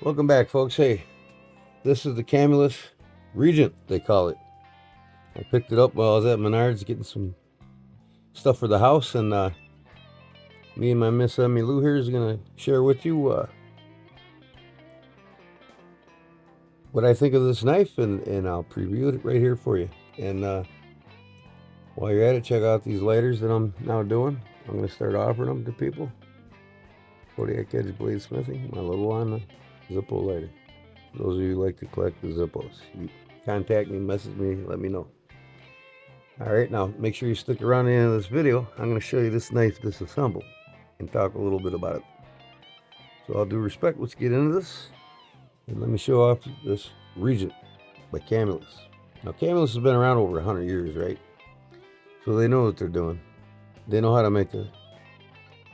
Welcome back, folks. Hey, this is the Camillus Regent, they call it. I picked it up while I was at Menards getting some stuff for the house, and me and my Miss Emmy Lou here is going to share with you what I think of this knife, and I'll preview it right here for you. And while you're at it, check out these lighters that I'm now doing. I'm going to start offering them to people. Kodiak Edge Blade Smithing, my little one, Zippo lighter. For those of you who like to collect the Zippos, you contact me, message me, let me know. Alright, now make sure you stick around the end of this video. I'm going to show you this knife disassembled and talk a little bit about it. So all due respect, let's get into this. And let me show off this Regent by Camillus. Now Camillus has been around over 100 years, right? So they know what they're doing. They know how to make a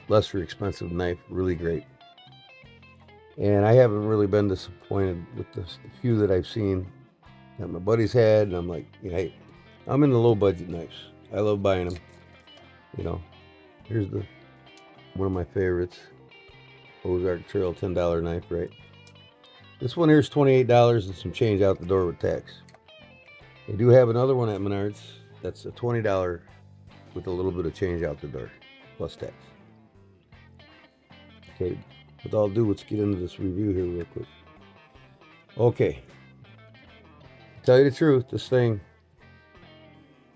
lesser expensive knife really great. And I haven't really been disappointed with the few that I've seen that my buddies had. And I'm like, hey, I'm into low budget knives. I love buying them. You know, here's one of my favorites, Ozark Trail $10 knife, right? This one here is $28 and some change out the door with tax. They do have another one at Menards that's a $20 with a little bit of change out the door plus tax. Okay, with all due, let's get into this review here real quick. Okay, to tell you the truth, this thing,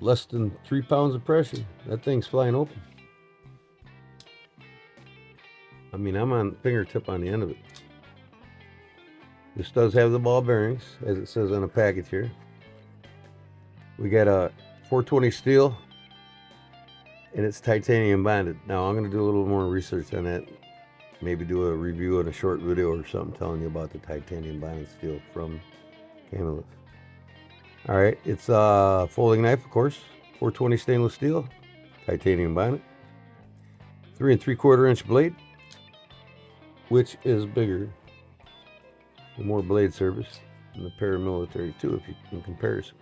less than 3 pounds of pressure, that thing's flying open. I mean, I'm on fingertip on the end of it. This does have the ball bearings, as it says on the package here. We got a 420 steel, and it's titanium bonded. Now, I'm going to do a little more research on that. Maybe do a review in a short video or something telling you about the titanium bonded steel from Camillus. All right, it's a folding knife, of course. 420 stainless steel, titanium bonded. 3 3/4 inch blade, which is bigger and more blade service than the paramilitary too, if you in comparison.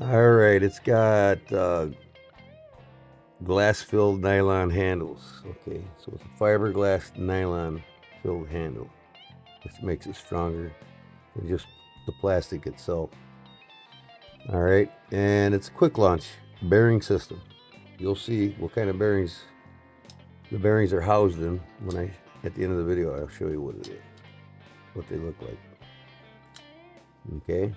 All right, it's got glass-filled nylon handles. Okay, so it's a fiberglass nylon-filled handle, which makes it stronger than just the plastic itself. All right, and it's a quick launch bearing system. You'll see what kind of bearings the bearings are housed in when at the end of the video, I'll show you what it is, what they look like. Okay.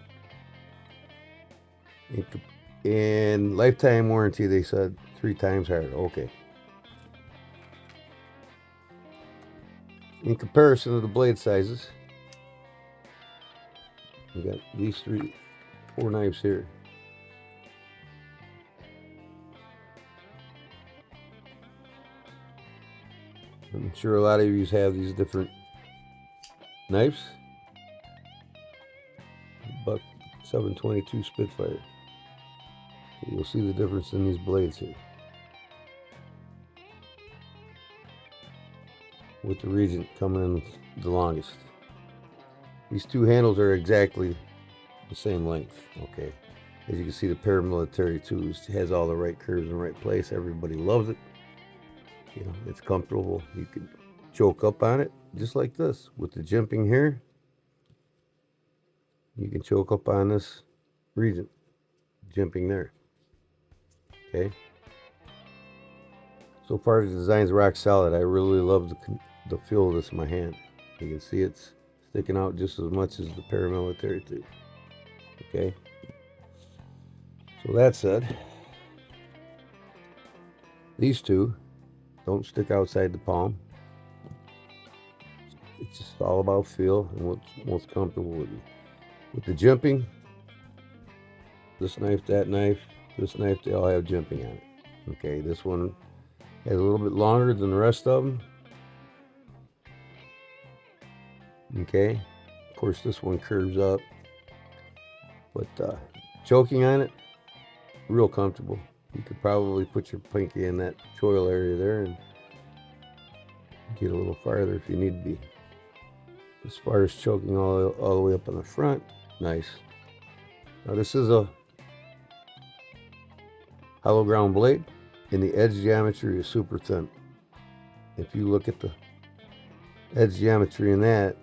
And lifetime warranty, they said 3 times harder. Okay. In comparison to the blade sizes, we got these 4 knives here. I'm sure a lot of you have these different knives. Buck 722 Spitfire. Okay, you'll see the difference in these blades here. With the Regent coming in the longest. These 2 handles are exactly the same length. Okay. As you can see, the paramilitary too has all the right curves in the right place. Everybody loves it. You know, it's comfortable. You can choke up on it just like this with the jimping here. You can choke up on this Regent jimping there. Okay. So far, the design's rock solid. I really love the feel of this in my hand. You can see it's sticking out just as much as the paramilitary too. Okay. So that said, these 2 don't stick outside the palm. It's just all about feel and what's most comfortable with you. With the jimping, this knife, that knife, this knife, they all have jimping on it. Okay, this one has a little bit longer than the rest of them. Okay, of course this one curves up, but choking on it, real comfortable. You could probably put your pinky in that choil area there and get a little farther if you need to be. As far as choking all the way up on the front, nice. Now this is a hollow ground blade, and the edge geometry is super thin. If you look at the edge geometry in that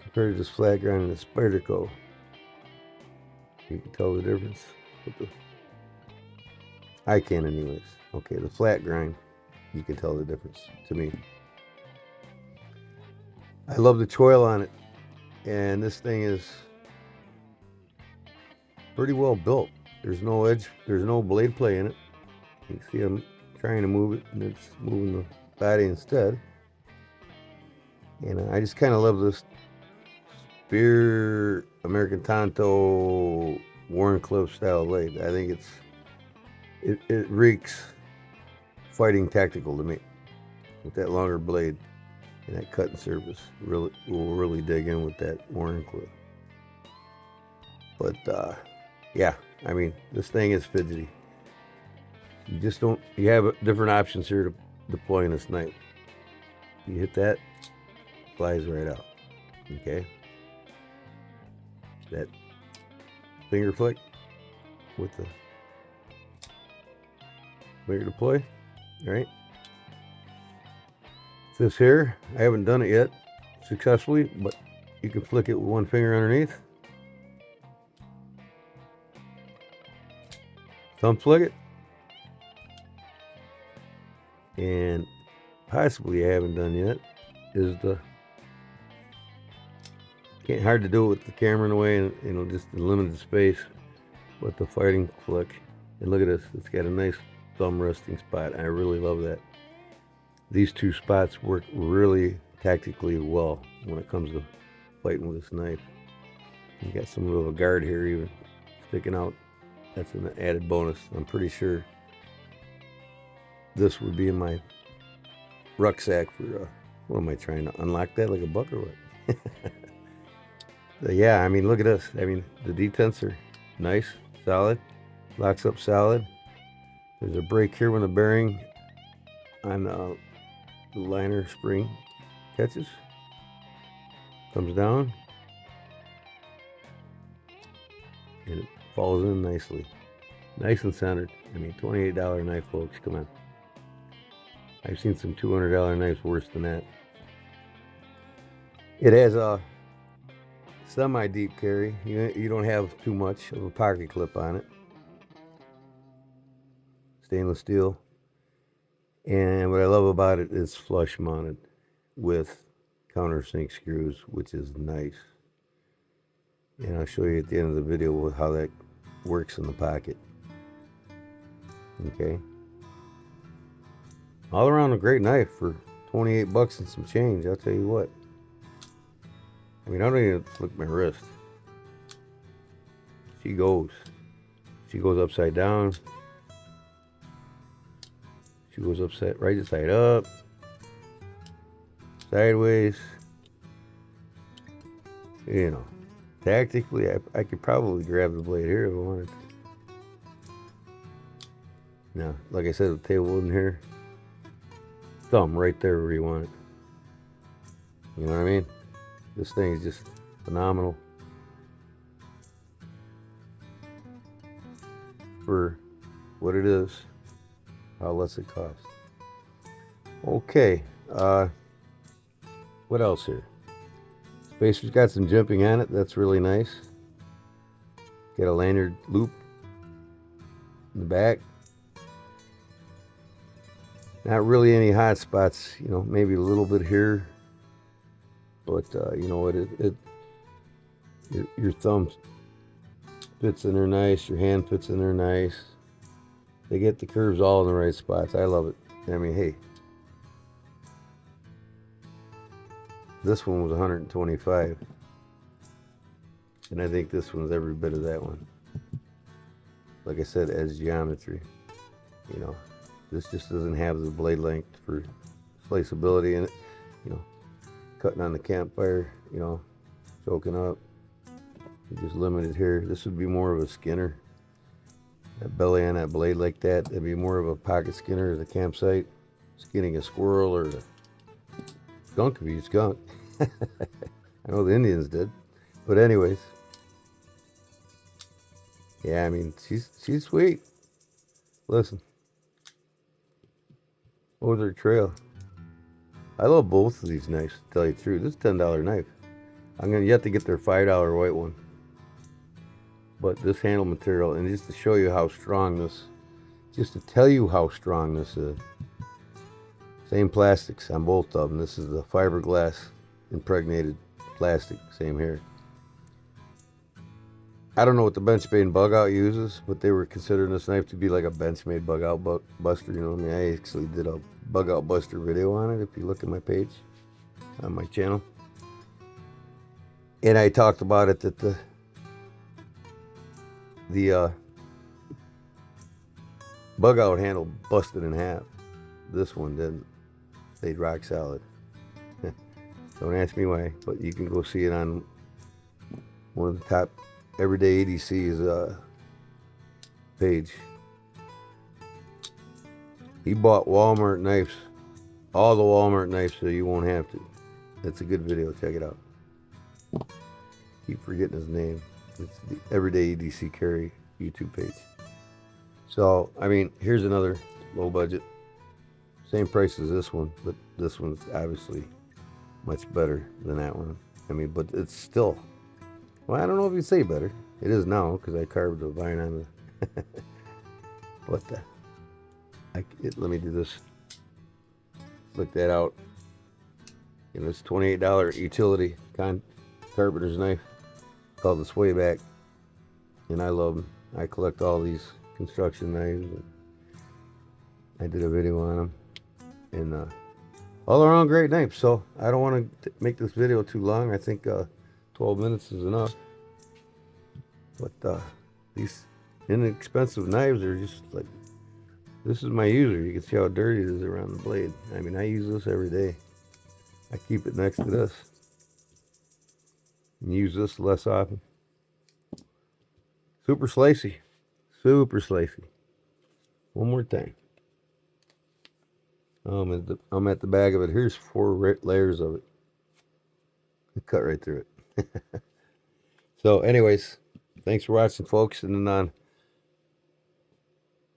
compared to this flat grind and the Spyderco. You can tell the difference. I can anyways. Okay, the flat grind, you can tell the difference to me. I love the choil on it, and this thing is pretty well built. There's no edge, there's no blade play in it. You can see I'm trying to move it, and it's moving the body instead. And I just kind of love this Spear American Tonto Warncliffe style lathe. I think it reeks fighting tactical to me with that longer blade and that cutting surface. Will really dig in with that Warncliffe. But yeah, I mean, this thing is fidgety. You just don't. You have different options here to deploying this knife. You hit that, flies right out. Okay. That finger flick with the finger deploy. All right. This here, I haven't done it yet successfully, but you can flick it with one finger underneath. Thumb flick it. And possibly I haven't done yet is the, hard to do it with the camera in a way, and just the limited space, but the fighting flick. And look at this, it's got a nice thumb resting spot. I really love that. These two spots work really tactically well when it comes to fighting with this knife. You got some little guard here even sticking out. That's an added bonus. I'm pretty sure this would be in my rucksack for, what am I trying to unlock that like a buck or what? Yeah, I mean, look at this. I mean, the detents are nice, solid, locks up solid. There's a break here when the bearing on the liner spring catches, comes down, and it falls in nicely. Nice and centered. I mean, $28 knife, folks, come on. I've seen some $200 knives worse than that. It has a semi-deep carry. You don't have too much of a pocket clip on it. Stainless steel. And what I love about it is flush mounted with countersink screws, which is nice. And I'll show you at the end of the video how that works in the pocket. Okay. All around a great knife for 28 bucks and some change, I'll tell you what. I mean, I don't even flick my wrist. She goes upside down. She goes upside, right side up, sideways. You know, tactically, I could probably grab the blade here if I wanted to. Now, like I said, the table in here, thumb right there where you want it. You know what I mean? This thing is just phenomenal for what it is. How less it costs. Okay, what else here? Spacer's got some jimping on it. That's really nice. Got a lanyard loop in the back. Not really any hot spots, you know, maybe a little bit here, but you know what, your thumb fits in there nice, your hand fits in there nice. They get the curves all in the right spots. I love it. I mean, hey, this one was 125, and I think this one's every bit of that one. Like I said, edge geometry, you know. This just doesn't have the blade length for sliceability in it. You know, cutting on the campfire, you know, choking up. You're just limited here. This would be more of a skinner. That belly on that blade like that, that'd be more of a pocket skinner at the campsite. Skinning a squirrel or a skunk if you skunk. I know the Indians did. But anyways. Yeah, I mean, she's sweet. Listen. What was her trail? I love both of these knives, to tell you the truth. This is a $10 knife. I'm going to yet to get their $5 white one. But this handle material, and just to show you how strong this, just to tell you how strong this is. Same plastics on both of them. This is the fiberglass impregnated plastic, same here. I don't know what the Benchmade bug out uses, but they were considering this knife to be like a Benchmade bug out buster. You know what I mean? I actually did a bug out buster video on it if you look at my page on my channel. And I talked about it that the bug out handle busted in half. This one didn't. Stayed rock solid. Don't ask me why, but you can go see it on one of the top everyday ADC's page. He bought Walmart knives, all the Walmart knives, so you won't have to. It's a good video. Check it out. Keep forgetting his name. It's the Everyday EDC Carry YouTube page. So, I mean, here's another low budget. Same price as this one, but this one's obviously much better than that one. I mean, but it's still, well, I don't know if you'd say better. It is now, because I carved the vine on the, what the, let me do this. Look that out. You know, it's $28 utility carpenter's knife called the Swayback, and I love them. I collect all these construction knives. I did a video on them, and all around great knives. So I don't want to make this video too long. I think 12 minutes is enough. But these inexpensive knives are just like, this is my user. You can see how dirty it is around the blade. I mean, I use this every day. I keep it next to this and use this less often. Super slicey. Super slicey. One more time. I'm at the back of it. Here's 4 layers of it. Cut right through it. So anyways, thanks for watching, folks. And then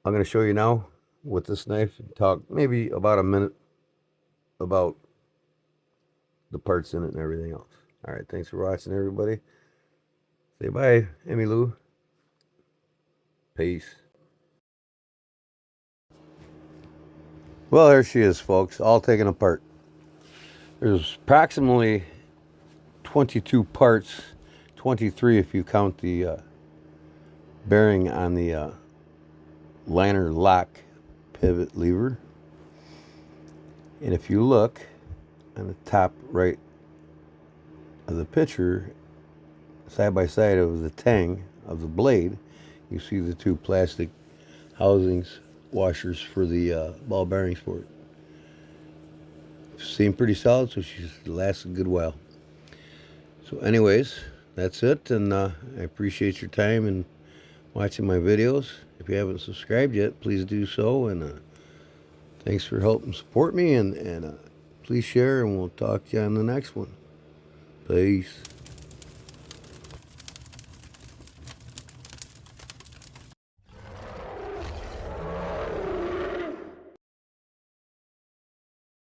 I'm going to show you now with this knife and talk maybe about a minute about the parts in it and everything else. All right, thanks for watching, everybody. Say bye, Emmy Lou. Peace. Well, there she is, folks, all taken apart. There's approximately 22 parts, 23 if you count the bearing on the liner lock pivot lever. And if you look on the top right of the picture, side by side of the tang of the blade, you see the 2 plastic housings, washers for the ball bearings for it. Seem pretty solid, so she's lasts a good while. So anyways, that's it, and I appreciate your time and watching my videos. If you haven't subscribed yet, please do so, and thanks for helping support me, and please share, and we'll talk to you on the next one. Peace.